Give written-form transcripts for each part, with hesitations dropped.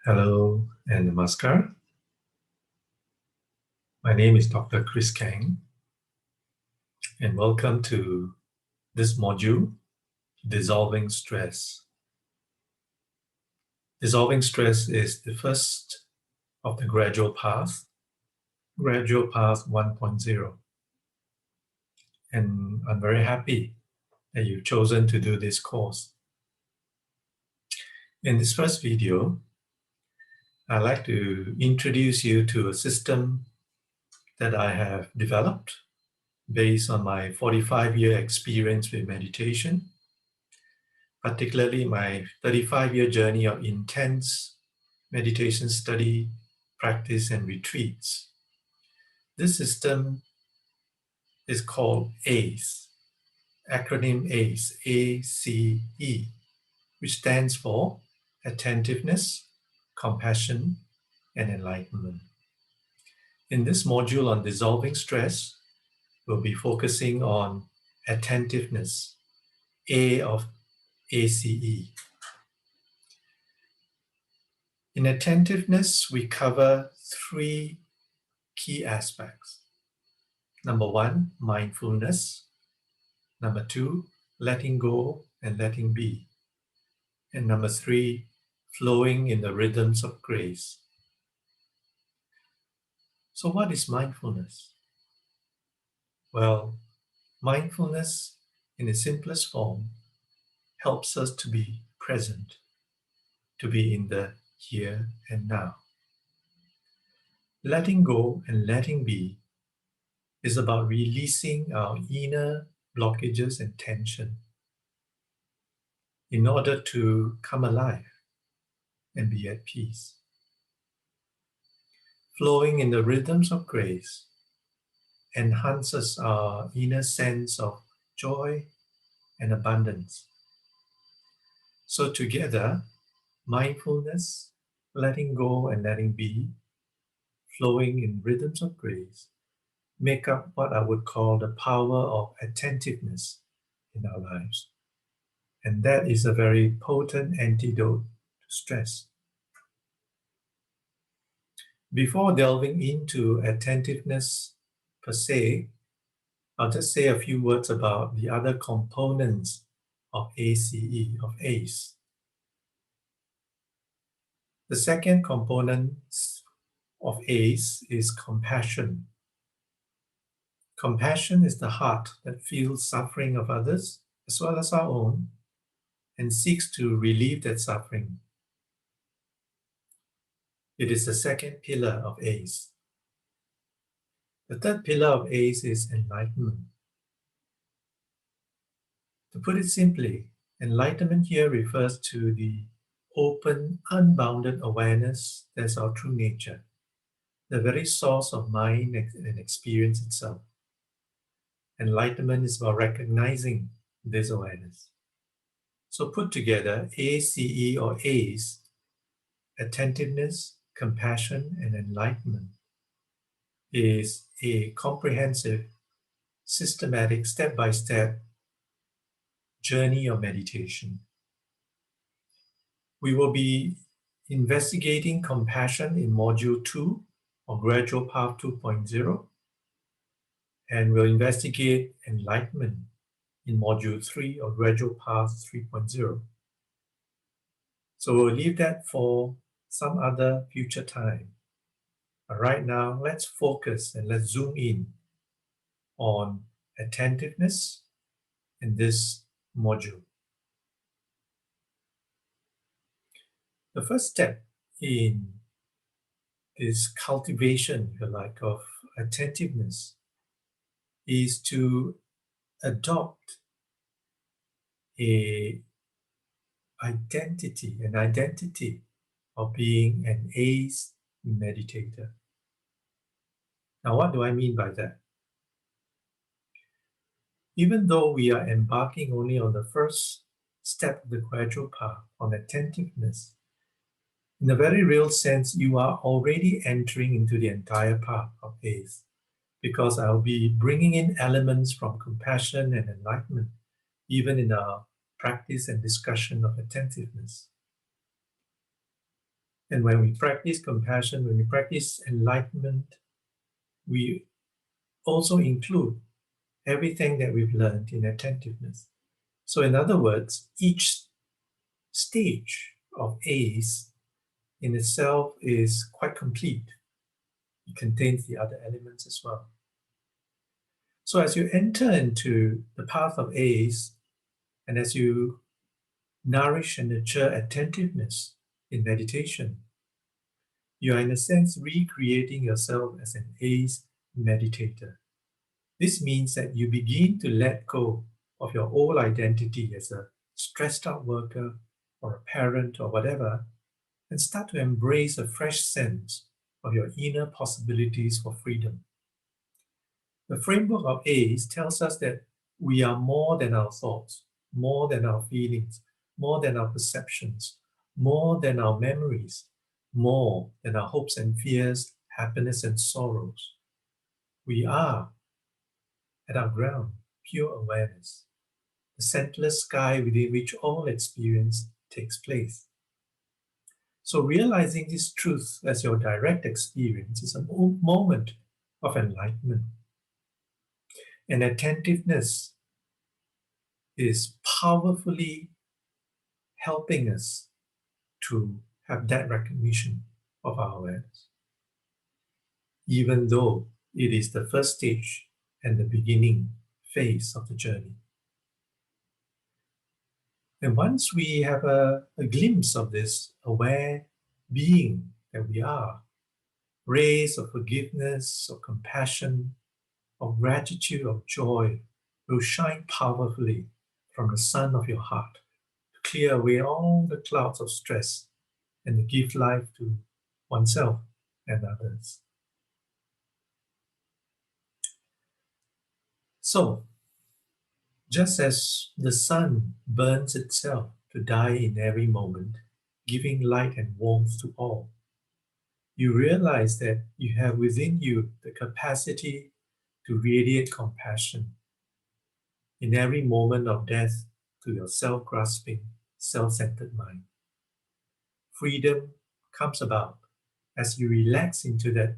Hello and namaskar. My name is Dr. Chris Kang, and welcome to this module, Dissolving Stress. Dissolving stress is the first of the Gradual Path, Gradual Path 1.0. And I'm very happy that you've chosen to do this course. In this first video, I'd like to introduce you to a system that I have developed based on my 45-year experience with meditation, particularly my 35-year journey of intense meditation study, practice, and retreats. This system is called ACE, acronym ACE, A-C-E, which stands for Attentiveness, Compassion, and Enlightenment. In this module on dissolving stress, we'll be focusing on attentiveness, A of ACE. In attentiveness, we cover three key aspects. Number one, mindfulness. Number two, letting go and letting be. And number three, flowing in the rhythms of grace. So what is mindfulness? Well, mindfulness in its simplest form helps us to be present, to be in the here and now. Letting go and letting be is about releasing our inner blockages and tension in order to come alive and be at peace. Flowing in the rhythms of grace enhances our inner sense of joy and abundance. So together, mindfulness, letting go and letting be, flowing in rhythms of grace, make up what I would call the power of attentiveness in our lives. And that is a very potent antidote to stress. Before delving into attentiveness per se, I'll just say a few words about the other components of ACE, of ACE. The second component of ACE is compassion. Compassion is the heart that feels suffering of others as well as our own and seeks to relieve that suffering. It is the second pillar of ACE. The third pillar of ACE is enlightenment. To put it simply, enlightenment here refers to the open, unbounded awareness that's our true nature, the very source of mind and experience itself. Enlightenment is about recognizing this awareness. So put together, ACE or ACE, attentiveness, compassion, and enlightenment, is a comprehensive, systematic, step-by-step journey of meditation. We will be investigating compassion in Module 2 of Gradual Path 2.0, and we'll investigate enlightenment in Module 3 of Gradual Path 3.0. So we'll leave that for some other future time. But right now, let's focus and let's zoom in on attentiveness in this module. The first step in this cultivation, if you like, of attentiveness is to adopt an identity of being an ACE meditator. Now, what do I mean by that? Even though we are embarking only on the first step of the gradual path, on attentiveness, in a very real sense, you are already entering into the entire path of ACE, because I'll be bringing in elements from compassion and enlightenment, even in our practice and discussion of attentiveness. And when we practice compassion, when we practice enlightenment, we also include everything that we've learned in attentiveness. So in other words, each stage of ACE in itself is quite complete. It contains the other elements as well. So as you enter into the path of ACE, and as you nourish and nurture attentiveness in meditation, you are in a sense recreating yourself as an ACE meditator. This means that you begin to let go of your old identity as a stressed out worker or a parent or whatever, and start to embrace a fresh sense of your inner possibilities for freedom. The framework of ACE tells us that we are more than our thoughts, more than our feelings, more than our perceptions, more than our memories, more than our hopes and fears, happiness and sorrows. We are, at our ground, pure awareness, the centerless sky within which all experience takes place. So realizing this truth as your direct experience is a moment of enlightenment. And attentiveness is powerfully helping us to have that recognition of our awareness, even though it is the first stage and the beginning phase of the journey. And once we have a glimpse of this aware being that we are, rays of forgiveness, of compassion, of gratitude, of joy will shine powerfully from the sun of your heart to clear away all the clouds of stress and to give life to oneself and others. So, just as the sun burns itself to die in every moment, giving light and warmth to all, you realize that you have within you the capacity to radiate compassion in every moment of death to your self-grasping, self-centered mind. Freedom comes about as you relax into that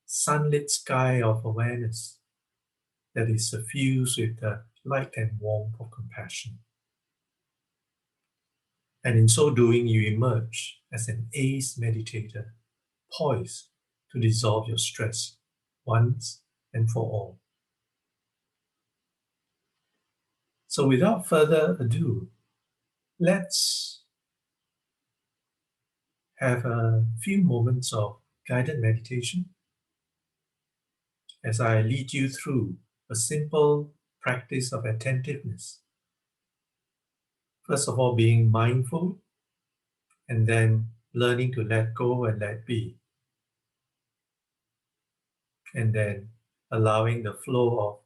sunlit sky of awareness that is suffused with the light and warmth of compassion. And in so doing, you emerge as an ace meditator, poised to dissolve your stress once and for all. So without further ado, let's have a few moments of guided meditation as I lead you through a simple practice of attentiveness. First of all, being mindful, and then learning to let go and let be, and then allowing the flow of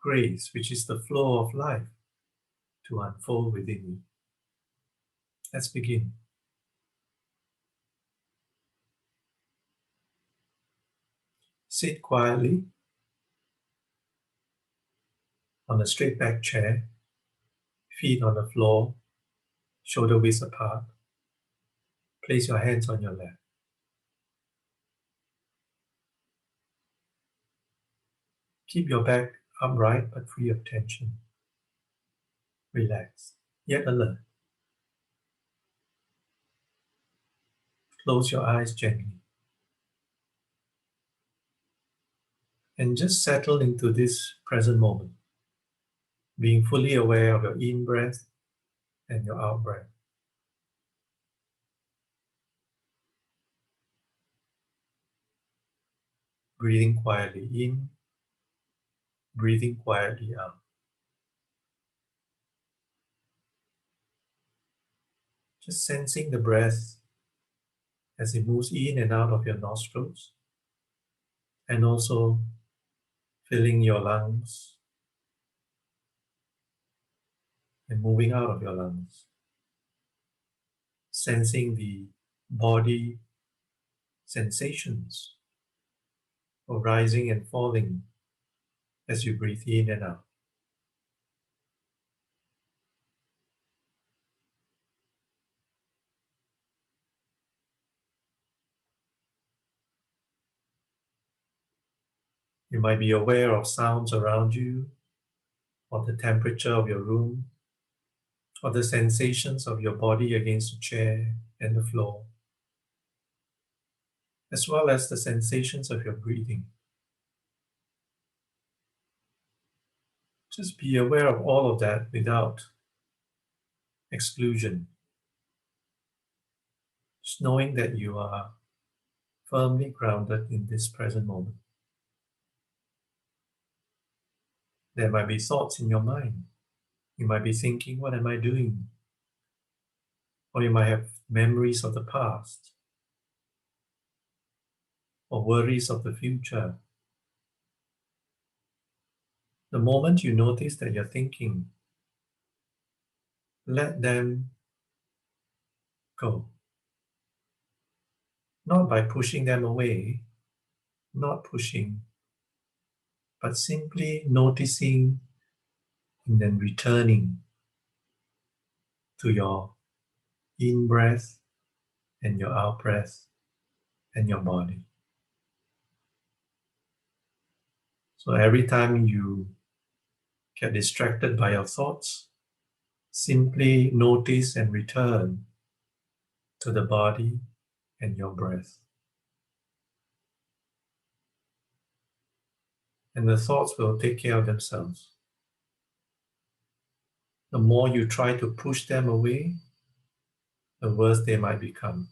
grace, which is the flow of life, to unfold within you. Let's begin. Sit quietly on a straight back chair, feet on the floor, shoulder widths apart. Place your hands on your lap. Keep your back upright but free of tension. Relax, yet alert. Close your eyes gently. And just settle into this present moment, being fully aware of your in-breath and your out-breath. Breathing quietly in, breathing quietly out. Just sensing the breath as it moves in and out of your nostrils, and also filling your lungs and moving out of your lungs. Sensing the body sensations of rising and falling as you breathe in and out. You might be aware of sounds around you, or the temperature of your room, or the sensations of your body against the chair and the floor, as well as the sensations of your breathing. Just be aware of all of that without exclusion. Just knowing that you are firmly grounded in this present moment. There might be thoughts in your mind. You might be thinking, what am I doing? Or you might have memories of the past, or worries of the future. The moment you notice that you're thinking, let them go. Not by pushing them away, not pushing, but simply noticing and then returning to your in breath and your out breath and your body. So every time you get distracted by your thoughts, simply notice and return to the body and your breath. And the thoughts will take care of themselves. The more you try to push them away, the worse they might become.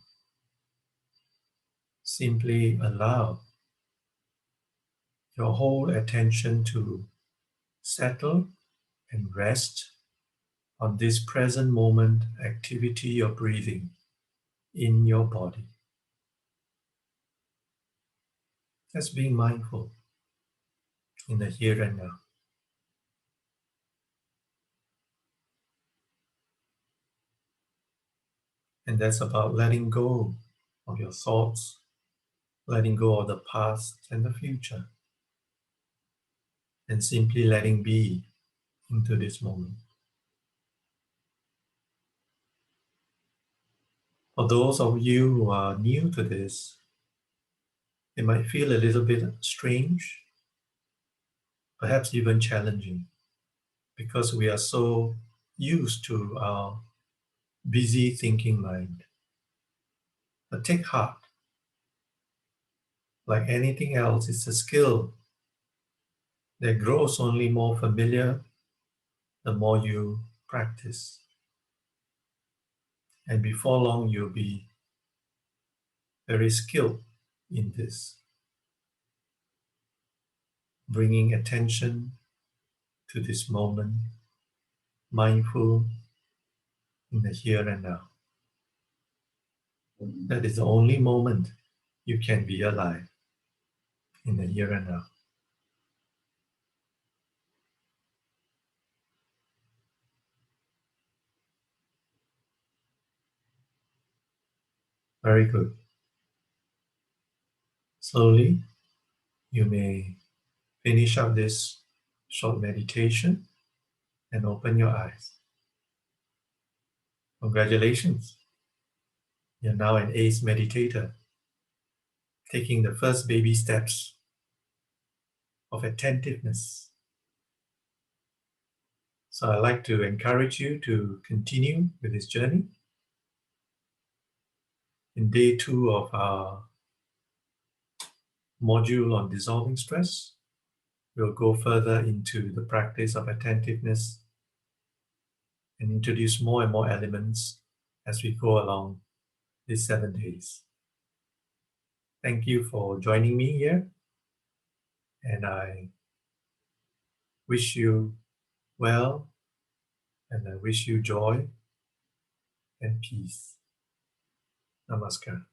Simply allow your whole attention to settle and rest on this present moment activity of breathing in your body. Just being mindful in the here and now. And that's about letting go of your thoughts, letting go of the past and the future, and simply letting be into this moment. For those of you who are new to this, it might feel a little bit strange, perhaps even challenging, because we are so used to our busy thinking mind. But take heart. Like anything else, it's a skill that grows only more familiar the more you practice. And before long, you'll be very skilled in this, bringing attention to this moment, mindful in the here and now. That is the only moment you can be alive, in the here and now. Very good. Slowly, you may finish up this short meditation and open your eyes. Congratulations. You're now an ace meditator, taking the first baby steps of attentiveness. So I'd like to encourage you to continue with this journey. In day 2 of our module on dissolving stress, we'll go further into the practice of attentiveness and introduce more and more elements as we go along these 7 days. Thank you for joining me here, and I wish you well, and I wish you joy and peace. Namaskar.